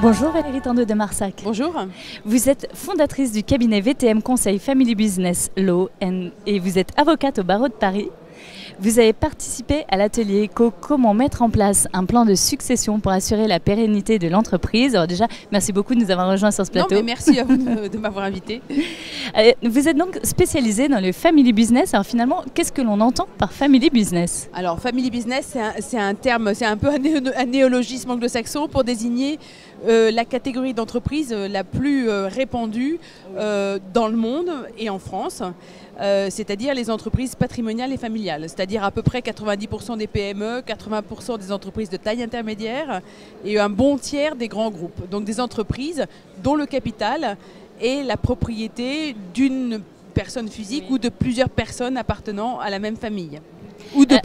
Bonjour Valérie Tandeux de Marsac. Bonjour. Vous êtes fondatrice du cabinet VTM Conseil Family Business Law et vous êtes avocate au barreau de Paris. Vous avez participé à l'atelier ECO Comment mettre en place un plan de succession pour assurer la pérennité de l'entreprise. Alors déjà, merci beaucoup de nous avoir rejoints sur ce plateau. Non, mais merci à vous de m'avoir invité. Vous êtes donc spécialisée dans le family business. Alors finalement, qu'est-ce que l'on entend par family business? Alors, family business, c'est un terme, c'est un peu un néologisme anglo-saxon pour désigner la catégorie d'entreprise la plus répandue dans le monde et en France. C'est-à-dire les entreprises patrimoniales et familiales, c'est-à-dire à peu près 90% des PME, 80% des entreprises de taille intermédiaire et un bon tiers des grands groupes. Donc des entreprises dont le capital est la propriété d'une personne physique ou de plusieurs personnes appartenant à la même famille. Ou de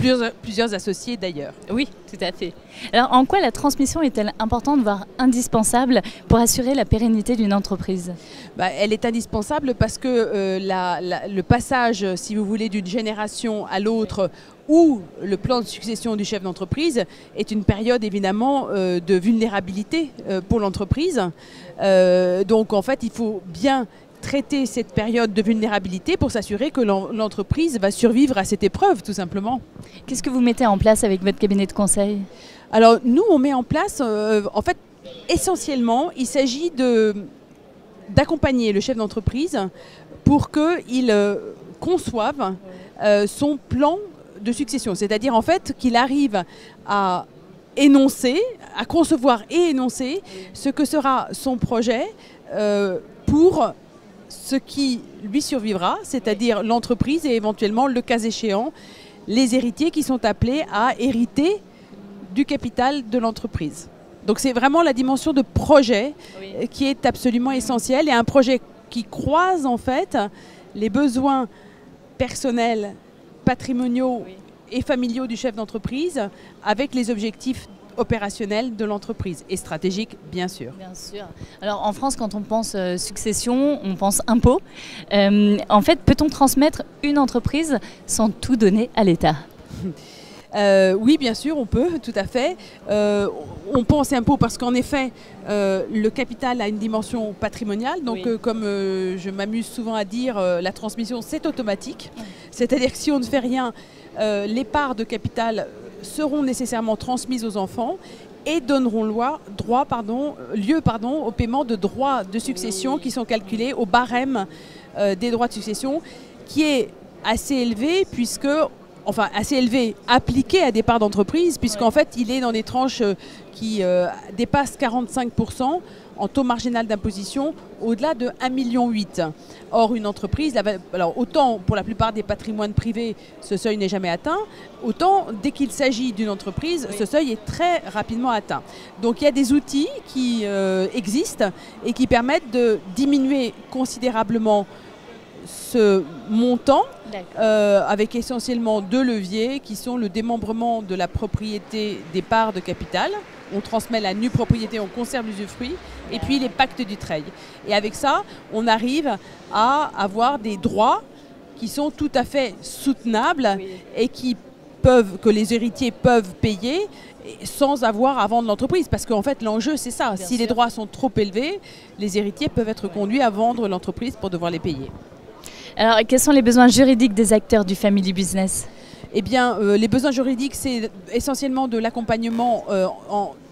plusieurs associés d'ailleurs. Oui, tout à fait. Alors en quoi la transmission est-elle importante, voire indispensable pour assurer la pérennité d'une entreprise? Elle est indispensable parce que le passage, si vous voulez, d'une génération à l'autre ou le plan de succession du chef d'entreprise est une période évidemment de vulnérabilité pour l'entreprise. Donc en fait, il faut bien traiter cette période de vulnérabilité pour s'assurer que l'entreprise va survivre à cette épreuve, tout simplement. Qu'est-ce que vous mettez en place avec votre cabinet de conseil? Alors, nous, on met en place, en fait, essentiellement, il s'agit d'accompagner le chef d'entreprise pour qu'il conçoive son plan de succession. C'est-à-dire, en fait, qu'il arrive à énoncer, à concevoir et énoncer ce que sera son projet pour ce qui lui survivra, c'est-à-dire l'entreprise et éventuellement, le cas échéant, les héritiers qui sont appelés à hériter du capital de l'entreprise. Donc c'est vraiment la dimension de projet qui est absolument essentielle et un projet qui croise en fait les besoins personnels, patrimoniaux et familiaux du chef d'entreprise avec les objectifs opérationnel de l'entreprise et stratégique, bien sûr. Bien sûr. Alors en France, quand on pense succession, on pense impôt. En fait, peut-on transmettre une entreprise sans tout donner à l'État? Oui, bien sûr, on peut, tout à fait. On pense impôt parce qu'en effet, le capital a une dimension patrimoniale. Donc, comme je m'amuse souvent à dire, la transmission, c'est automatique. C'est-à-dire que si on ne fait rien, les parts de capital seront nécessairement transmises aux enfants et donneront lieu au paiement de droits de succession qui sont calculés au barème des droits de succession qui est assez élevé assez élevé appliqué à des parts d'entreprise puisqu'en fait il est dans des tranches qui dépassent 45% en taux marginal d'imposition au-delà de 1,8 million. Or, une entreprise, alors autant pour la plupart des patrimoines privés, ce seuil n'est jamais atteint, autant dès qu'il s'agit d'une entreprise, ce seuil est très rapidement atteint. Donc il y a des outils qui existent et qui permettent de diminuer considérablement ce montant avec essentiellement deux leviers qui sont le démembrement de la propriété des parts de capital. On transmet la nue propriété, on conserve l'usufruit, et puis les pactes du trade. Et avec ça, on arrive à avoir des droits qui sont tout à fait soutenables et que les héritiers peuvent payer sans avoir à vendre l'entreprise. Parce qu'en fait, l'enjeu, c'est ça. Si les droits sont trop élevés, les héritiers peuvent être conduits à vendre l'entreprise pour devoir les payer. Alors, quels sont les besoins juridiques des acteurs du family business ? Eh bien, les besoins juridiques, c'est essentiellement de l'accompagnement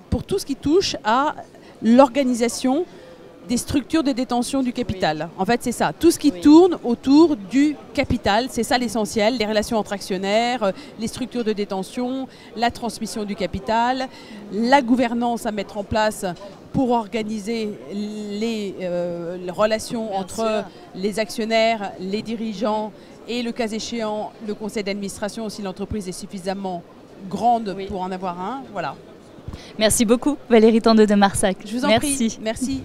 pour tout ce qui touche à l'organisation des structures de détention du capital. En fait, c'est ça. Tout ce qui tourne autour du capital, c'est ça l'essentiel. Les relations entre actionnaires, les structures de détention, la transmission du capital, la gouvernance à mettre en place pour organiser les relations entre les actionnaires, les dirigeants et le cas échéant, le conseil d'administration si l'entreprise est suffisamment grande pour en avoir un. Voilà. Merci beaucoup Valérie Tandeux de Marsac. Je vous en prie. Merci.